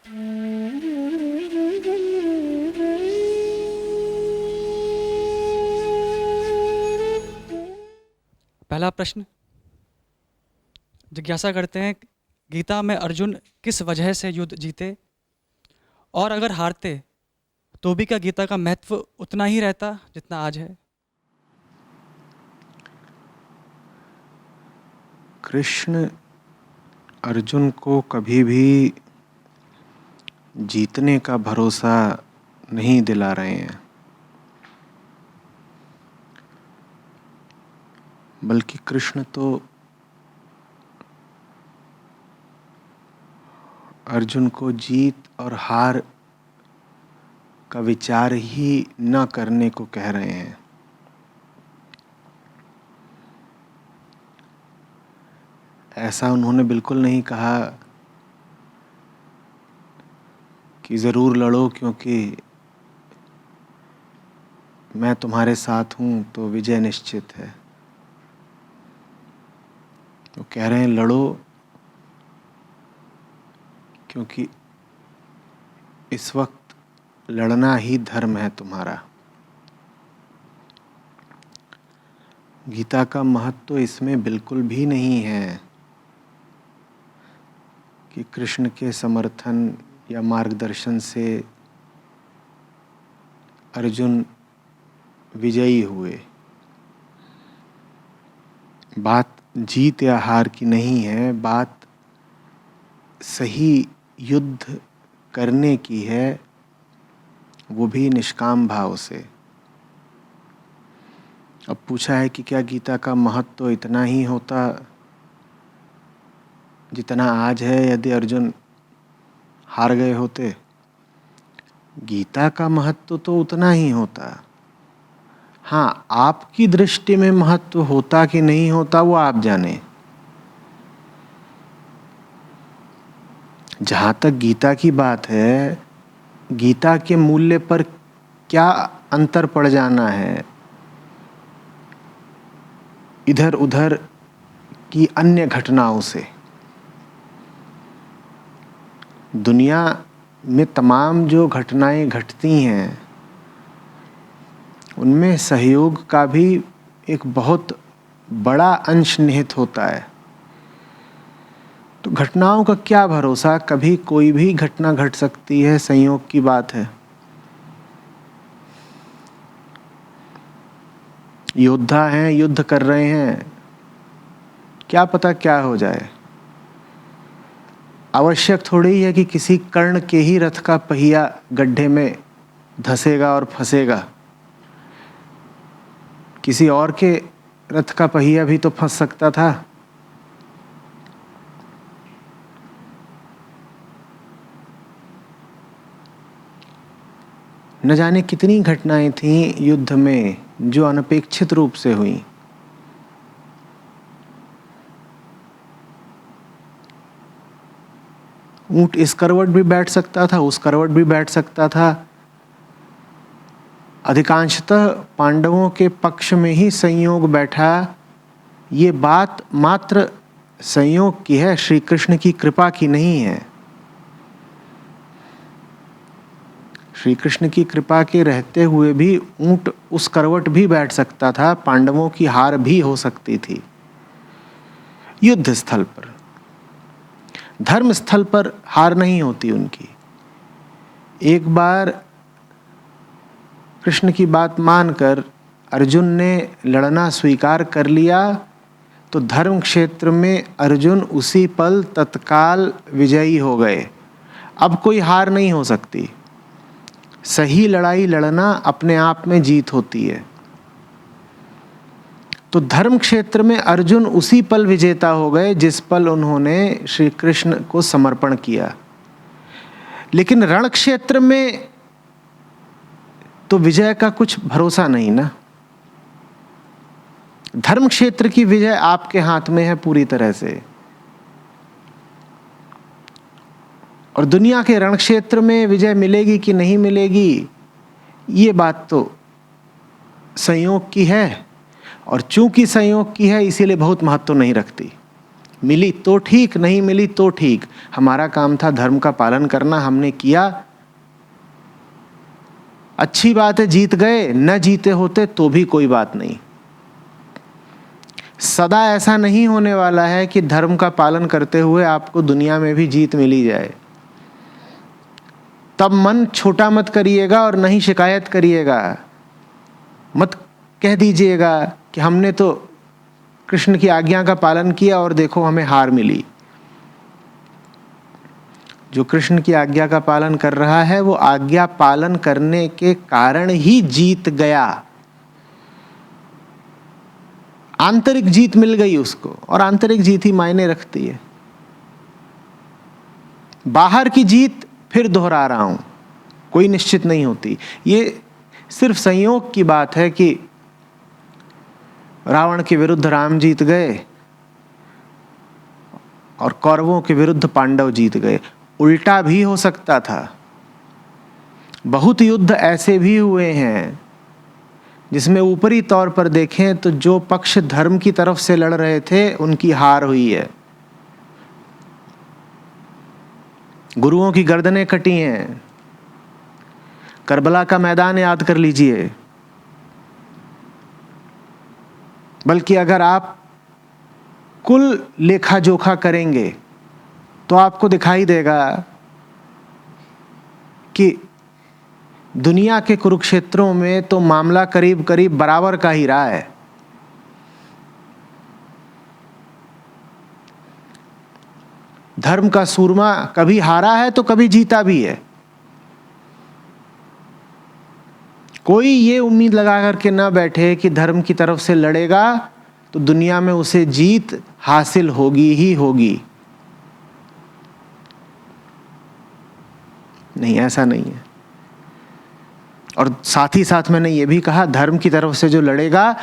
पहला प्रश्न जिज्ञासा करते हैं, गीता में अर्जुन किस वजह से युद्ध जीते, और अगर हारते तो भी क्या गीता का महत्व उतना ही रहता जितना आज है? कृष्ण अर्जुन को कभी भी जीतने का भरोसा नहीं दिला रहे हैं, बल्कि कृष्ण तो अर्जुन को जीत और हार का विचार ही न करने को कह रहे हैं। ऐसा उन्होंने बिल्कुल नहीं कहा कि ज़रूर लड़ो क्योंकि मैं तुम्हारे साथ हूँ तो विजय निश्चित है। वो कह रहे हैं लड़ो क्योंकि इस वक्त लड़ना ही धर्म है तुम्हारा। गीता का महत्व तो इसमें बिल्कुल भी नहीं है कि कृष्ण के समर्थन या मार्गदर्शन से अर्जुन विजयी हुए। बात जीत या हार की नहीं है, बात सही युद्ध करने की है, वो भी निष्काम भाव से। अब पूछा है कि क्या गीता का महत्व तो इतना ही होता जितना आज है यदि अर्जुन हार गए होते? गीता का महत्व तो उतना ही होता। हाँ, आपकी दृष्टि में महत्व होता कि नहीं होता वो आप जाने। जहाँ तक गीता की बात है, गीता के मूल्य पर क्या अंतर पड़ जाना है इधर उधर की अन्य घटनाओं से। दुनिया में तमाम जो घटनाएं घटती हैं उनमें सहयोग का भी एक बहुत बड़ा अंश निहित होता है। तो घटनाओं का क्या भरोसा, कभी कोई भी घटना घट सकती है, संयोग की बात है। योद्धा हैं, युद्ध कर रहे हैं, क्या पता क्या हो जाए। आवश्यक थोड़ी है कि किसी कर्ण के ही रथ का पहिया गड्ढे में धंसेगा और फंसेगा। किसी और के रथ का पहिया भी तो फंस सकता था। न जाने कितनी घटनाएं थीं युद्ध में जो अनपेक्षित रूप से हुई। ऊंट इस करवट भी बैठ सकता था, उस करवट भी बैठ सकता था। अधिकांशतः पांडवों के पक्ष में ही संयोग बैठा। ये बात मात्र संयोग की है, श्री कृष्ण की कृपा की नहीं है। श्री कृष्ण की कृपा के रहते हुए भी ऊंट उस करवट भी बैठ सकता था, पांडवों की हार भी हो सकती थी। युद्ध स्थल पर, धर्म स्थल पर हार नहीं होती उनकी। एक बार कृष्ण की बात मानकर अर्जुन ने लड़ना स्वीकार कर लिया तो धर्म क्षेत्र में अर्जुन उसी पल तत्काल विजयी हो गए। अब कोई हार नहीं हो सकती। सही लड़ाई लड़ना अपने आप में जीत होती है। तो धर्म क्षेत्र में अर्जुन उसी पल विजेता हो गए जिस पल उन्होंने श्री कृष्ण को समर्पण किया। लेकिन रण क्षेत्र में तो विजय का कुछ भरोसा नहीं ना। धर्म क्षेत्र की विजय आपके हाथ में है पूरी तरह से, और दुनिया के रण क्षेत्र में विजय मिलेगी कि नहीं मिलेगी ये बात तो संयोग की है, और चूंकि संयोग की है इसीलिए बहुत महत्व नहीं रखती। मिली तो ठीक, नहीं मिली तो ठीक। हमारा काम था धर्म का पालन करना, हमने किया, अच्छी बात है, जीत गए। न जीते होते तो भी कोई बात नहीं। सदा ऐसा नहीं होने वाला है कि धर्म का पालन करते हुए आपको दुनिया में भी जीत मिली जाए। तब मन छोटा मत करिएगा और नहीं शिकायत करिएगा। मत कह दीजिएगा कि हमने तो कृष्ण की आज्ञा का पालन किया और देखो हमें हार मिली। जो कृष्ण की आज्ञा का पालन कर रहा है वो आज्ञा पालन करने के कारण ही जीत गया। आंतरिक जीत मिल गई उसको, और आंतरिक जीत ही मायने रखती है। बाहर की जीत, फिर दोहरा रहा हूं, कोई निश्चित नहीं होती। ये सिर्फ संयोग की बात है कि रावण के विरुद्ध राम जीत गए और कौरवों के विरुद्ध पांडव जीत गए। उल्टा भी हो सकता था। बहुत युद्ध ऐसे भी हुए हैं जिसमें ऊपरी तौर पर देखें तो जो पक्ष धर्म की तरफ से लड़ रहे थे उनकी हार हुई है। गुरुओं की गर्दनें कटी हैं। करबला का मैदान याद कर लीजिए। बल्कि अगर आप कुल लेखा जोखा करेंगे तो आपको दिखाई देगा कि दुनिया के कुरुक्षेत्रों में तो मामला करीब करीब बराबर का ही रहा है। धर्म का सूरमा कभी हारा है तो कभी जीता भी है। कोई ये उम्मीद लगा करके ना बैठे कि धर्म की तरफ से लड़ेगा तो दुनिया में उसे जीत हासिल होगी ही होगी। नहीं, ऐसा नहीं है। और साथ ही साथ मैंने ये भी कहा, धर्म की तरफ से जो लड़ेगा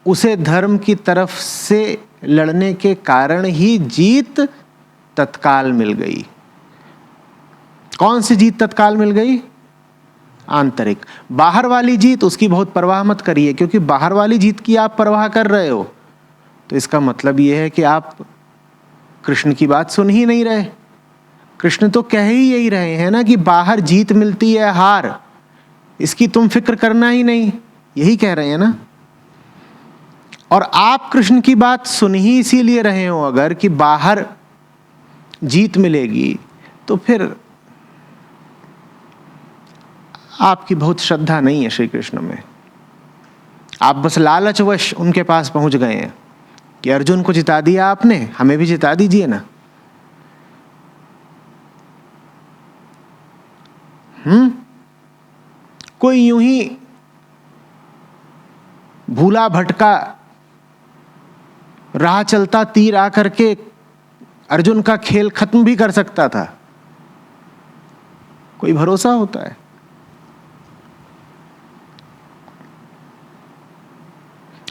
उसे धर्म की तरफ से लड़ने के कारण ही जीत तत्काल मिल गई। कौन सी जीत तत्काल मिल गई? आंतरिक। बाहर वाली जीत उसकी बहुत परवाह मत करिए, क्योंकि बाहर वाली जीत की आप परवाह कर रहे हो तो इसका मतलब यह है कि आप कृष्ण की बात सुन ही नहीं रहे। कृष्ण तो कह ही यही रहे हैं ना कि बाहर जीत मिलती है, हार, इसकी तुम फिक्र करना ही नहीं, यही कह रहे हैं ना। और आप कृष्ण की बात सुन ही इसीलिए रहे हो अगर कि बाहर जीत मिलेगी, तो फिर आपकी बहुत श्रद्धा नहीं है श्री कृष्ण में। आप बस लालचवश उनके पास पहुंच गए हैं कि अर्जुन को जिता दिया आपने, हमें भी जिता दीजिए ना। कोई यूं ही भूला भटका राह चलता तीर आकर के अर्जुन का खेल खत्म भी कर सकता था। कोई भरोसा होता है?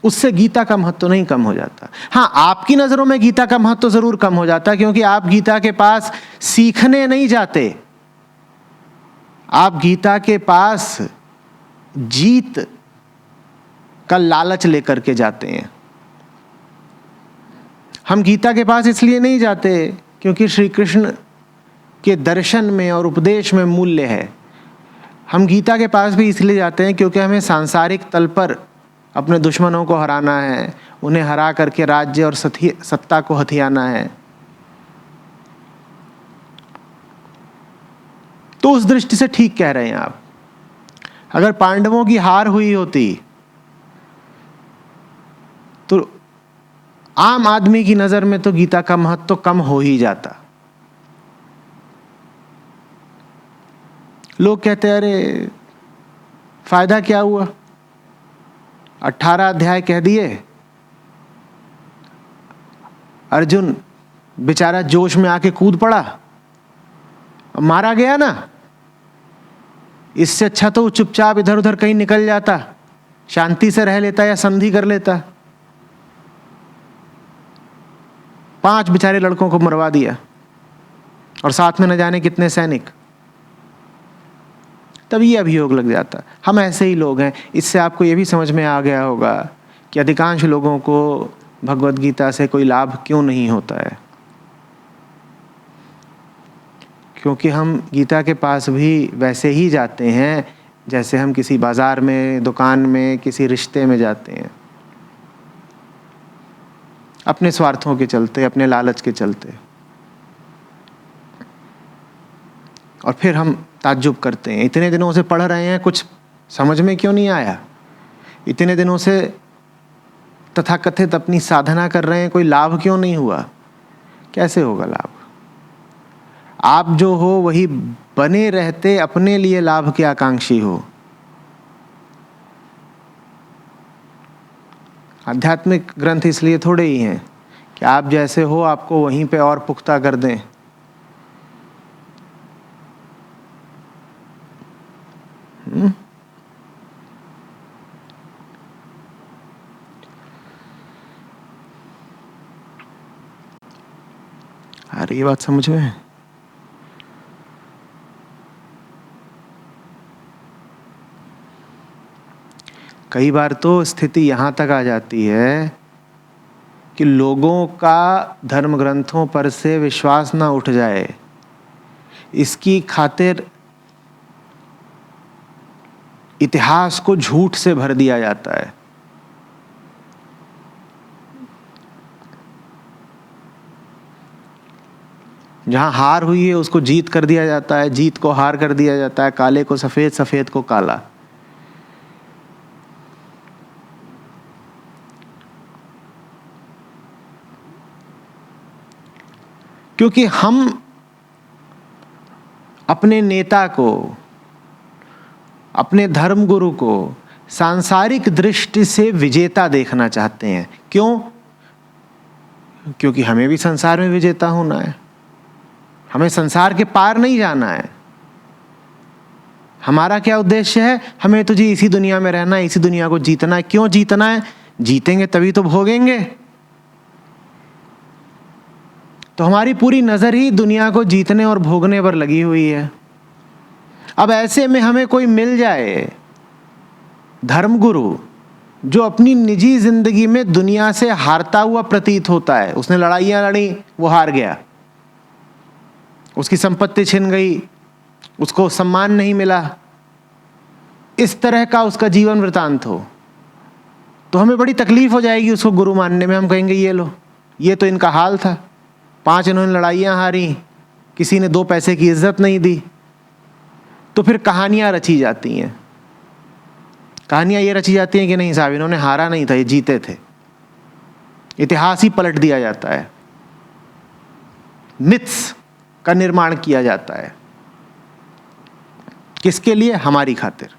उससे गीता का महत्व नहीं कम हो जाता। हाँ, आपकी नजरों में गीता का महत्व जरूर कम हो जाता, क्योंकि आप गीता के पास सीखने नहीं जाते, आप गीता के पास जीत का लालच लेकर के जाते हैं। हम गीता के पास इसलिए नहीं जाते क्योंकि श्री कृष्ण के दर्शन में और उपदेश में मूल्य है। हम गीता के पास भी इसलिए जाते हैं क्योंकि हमें सांसारिक तल पर अपने दुश्मनों को हराना है, उन्हें हरा करके राज्य और सत्ता को हथियाना है। तो उस दृष्टि से ठीक कह रहे हैं आप। अगर पांडवों की हार हुई होती तो आम आदमी की नजर में तो गीता का महत्व तो कम हो ही जाता। लोग कहते हैं अरे फायदा क्या हुआ, 18 अध्याय कह दिए, अर्जुन बेचारा जोश में आके कूद पड़ा, मारा गया ना। इससे अच्छा तो चुपचाप इधर उधर कहीं निकल जाता, शांति से रह लेता या संधि कर लेता। 5 बेचारे लड़कों को मरवा दिया और साथ में न जाने कितने सैनिक। तब ये अभियोग लग जाता। हम ऐसे ही लोग हैं। इससे आपको ये भी समझ में आ गया होगा कि अधिकांश लोगों को भगवद गीता से कोई लाभ क्यों नहीं होता है। क्योंकि हम गीता के पास भी वैसे ही जाते हैं जैसे हम किसी बाजार में, दुकान में, किसी रिश्ते में जाते हैं, अपने स्वार्थों के चलते, अपने लालच के चलते। और फिर हम ताज्जुब करते हैं, इतने दिनों से पढ़ रहे हैं, कुछ समझ में क्यों नहीं आया? इतने दिनों से तथाकथित अपनी साधना कर रहे हैं, कोई लाभ क्यों नहीं हुआ? कैसे होगा लाभ? आप जो हो वही बने रहते अपने लिए लाभ के आकांक्षी हो। आध्यात्मिक ग्रंथ इसलिए थोड़े ही हैं कि आप जैसे हो आपको वहीं पे और पुख्ता कर दें। आ रही ये बात समझ में? कई बार तो स्थिति यहाँ तक आ जाती है कि लोगों का धर्म ग्रंथों पर से विश्वास ना उठ जाए, इसकी खातिर इतिहास को झूठ से भर दिया जाता है। जहां हार हुई है उसको जीत कर दिया जाता है, जीत को हार कर दिया जाता है, काले को सफेद, सफेद को काला। क्योंकि हम अपने नेता को, अपने धर्म गुरु को सांसारिक दृष्टि से विजेता देखना चाहते हैं। क्यों? क्योंकि हमें भी संसार में विजेता होना है, हमें संसार के पार नहीं जाना है। हमारा क्या उद्देश्य है? हमें तो जी इसी दुनिया में रहना है, इसी दुनिया को जीतना है। क्यों जीतना है? जीतेंगे तभी तो भोगेंगे। तो हमारी पूरी नजर ही दुनिया को जीतने और भोगने पर लगी हुई है। अब ऐसे में हमें कोई मिल जाए धर्मगुरु जो अपनी निजी जिंदगी में दुनिया से हारता हुआ प्रतीत होता है, उसने लड़ाइयां लड़ी, वो हार गया, उसकी संपत्ति छिन गई, उसको सम्मान नहीं मिला, इस तरह का उसका जीवन वृतांत हो, तो हमें बड़ी तकलीफ हो जाएगी उसको गुरु मानने में। हम कहेंगे ये लो, ये तो इनका हाल था, 5 इन्होंने लड़ाइयां हारी, किसी ने 2 पैसे की इज्जत नहीं दी। तो फिर कहानियां रची जाती हैं। कहानियां ये रची जाती हैं कि नहीं साहब इन्होंने हारा नहीं था, ये जीते थे। इतिहास ही पलट दिया जाता है, मिथ्स का निर्माण किया जाता है। किसके लिए? हमारी खातिर।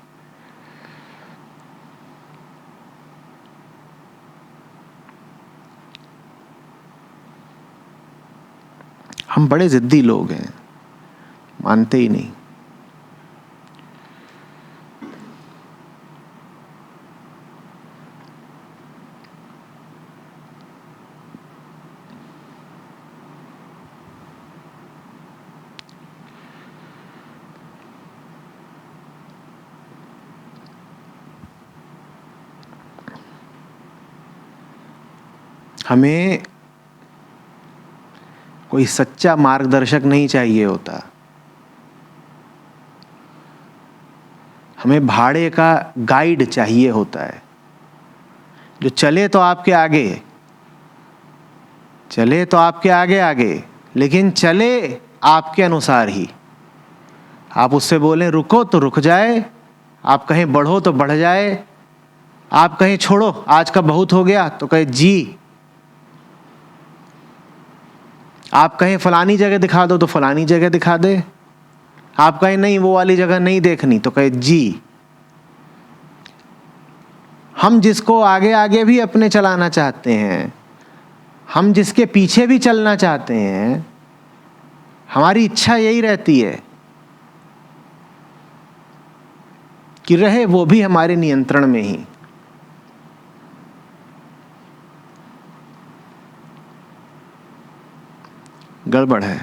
हम बड़े जिद्दी लोग हैं, मानते ही नहीं। हमें कोई सच्चा मार्गदर्शक नहीं चाहिए होता, हमें भाड़े का गाइड चाहिए होता है, जो चले तो आपके आगे, चले तो आपके आगे आगे, लेकिन चले आपके अनुसार ही। आप उससे बोलें रुको तो रुक जाए, आप कहें बढ़ो तो बढ़ जाए, आप कहें छोड़ो आज का बहुत हो गया तो कहे जी, आप कहें फलानी जगह दिखा दो तो फलानी जगह दिखा दे, आप कहें नहीं वो वाली जगह नहीं देखनी तो कहे जी। हम जिसको आगे आगे भी अपने चलाना चाहते हैं, हम जिसके पीछे भी चलना चाहते हैं, हमारी इच्छा यही रहती है कि रहे वो भी हमारे नियंत्रण में ही। गड़बड़ है।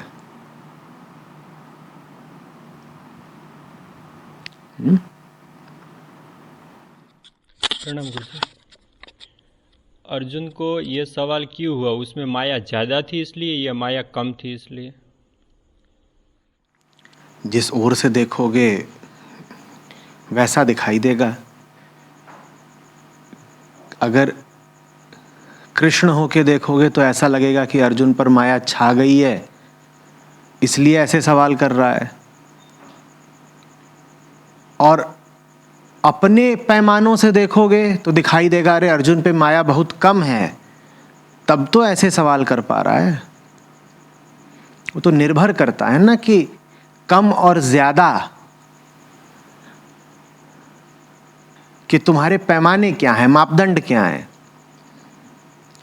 प्रणाम गुरु जी। अर्जुन को ये सवाल क्यों हुआ? उसमें माया ज़्यादा थी इसलिए या माया कम थी इसलिए? जिस ओर से देखोगे वैसा दिखाई देगा। अगर कृष्ण होके देखोगे तो ऐसा लगेगा कि अर्जुन पर माया छा गई है, इसलिए ऐसे सवाल कर रहा है। और अपने पैमानों से देखोगे तो दिखाई देगा अरे अर्जुन पे माया बहुत कम है, तब तो ऐसे सवाल कर पा रहा है। वो तो निर्भर करता है ना कि कम और ज्यादा कि तुम्हारे पैमाने क्या हैं, मापदंड क्या हैं।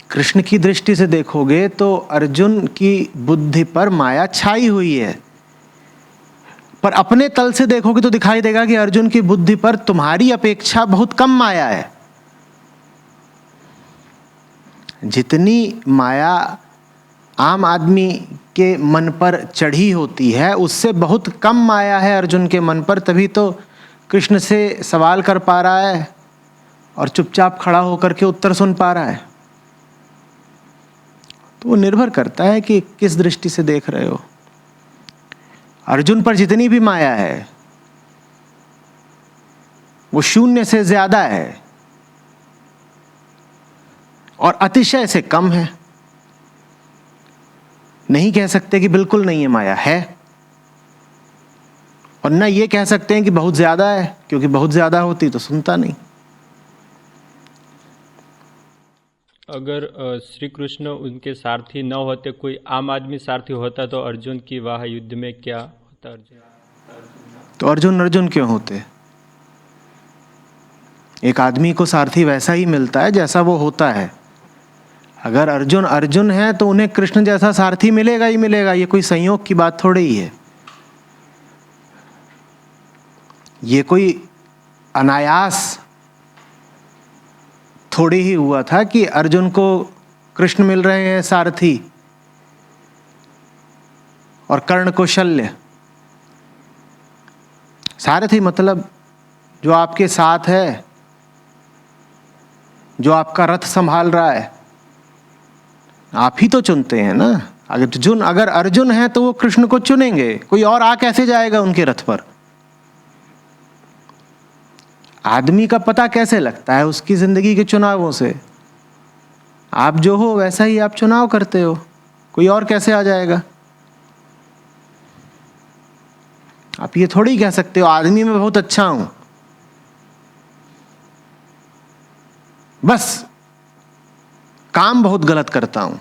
कृष्ण की दृष्टि से देखोगे तो अर्जुन की बुद्धि पर माया छाई हुई है, पर अपने तल से देखोगे तो दिखाई देगा कि अर्जुन की बुद्धि पर तुम्हारी अपेक्षा बहुत कम माया है। जितनी माया आम आदमी के मन पर चढ़ी होती है उससे बहुत कम माया है अर्जुन के मन पर, तभी तो कृष्ण से सवाल कर पा रहा है और चुपचाप खड़ा होकर के उत्तर सुन पा रहा है। तो वो निर्भर करता है कि किस दृष्टि से देख रहे हो। अर्जुन पर जितनी भी माया है वो शून्य से ज्यादा है और अतिशय से कम है। नहीं कह सकते कि बिल्कुल नहीं है, माया है, और ना ये कह सकते हैं कि बहुत ज्यादा है, क्योंकि बहुत ज्यादा होती तो सुनता नहीं। अगर श्री कृष्ण उनके सारथी न होते, कोई आम आदमी सारथी होता तो अर्जुन की वाह युद्ध में क्या होता? तो अर्जुन क्यों होते? एक आदमी को सारथी वैसा ही मिलता है जैसा वो होता है। अगर अर्जुन है तो उन्हें कृष्ण जैसा सारथी मिलेगा ही मिलेगा। ये कोई संयोग की बात थोड़ी ही है। ये कोई अनायास थोड़ी ही हुआ था कि अर्जुन को कृष्ण मिल रहे हैं सारथी और कर्ण को शल्य। सारथी मतलब जो आपके साथ है, जो आपका रथ संभाल रहा है। आप ही तो चुनते हैं ना। अगर अर्जुन है तो वो कृष्ण को चुनेंगे, कोई और आ कैसे जाएगा उनके रथ पर? आदमी का पता कैसे लगता है? उसकी जिंदगी के चुनावों से। आप जो हो वैसा ही आप चुनाव करते हो, कोई और कैसे आ जाएगा? आप ये थोड़ी कह सकते हो आदमी में बहुत अच्छा हूं, बस काम बहुत गलत करता हूं,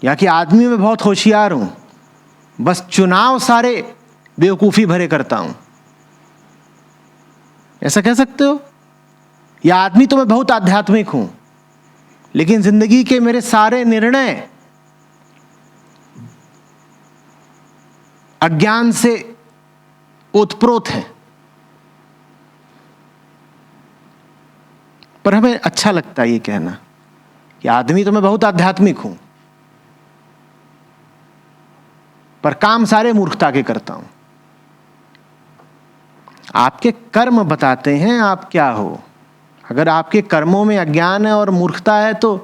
या कि आदमी में बहुत होशियार हूं, बस चुनाव सारे बेवकूफी भरे करता हूं। ऐसा कह सकते हो? या आदमी तो मैं बहुत आध्यात्मिक हूं, लेकिन जिंदगी के मेरे सारे निर्णय अज्ञान से ओतप्रोत हैं। पर हमें अच्छा लगता है ये कहना कि आदमी तो मैं बहुत आध्यात्मिक हूं, पर काम सारे मूर्खता के करता हूं। आपके कर्म बताते हैं आप क्या हो। अगर आपके कर्मों में अज्ञान है और मूर्खता है तो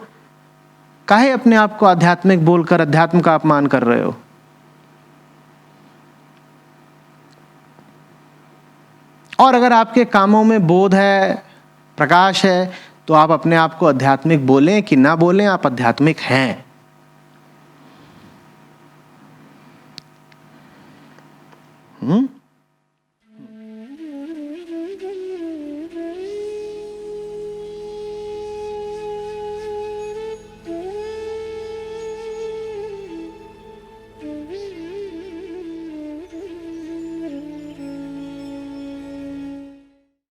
काहे अपने आप को आध्यात्मिक बोलकर अध्यात्म का अपमान कर रहे हो? और अगर आपके कामों में बोध है, प्रकाश है, तो आप अपने आप को आध्यात्मिक बोलें कि ना बोलें, आप आध्यात्मिक हैं।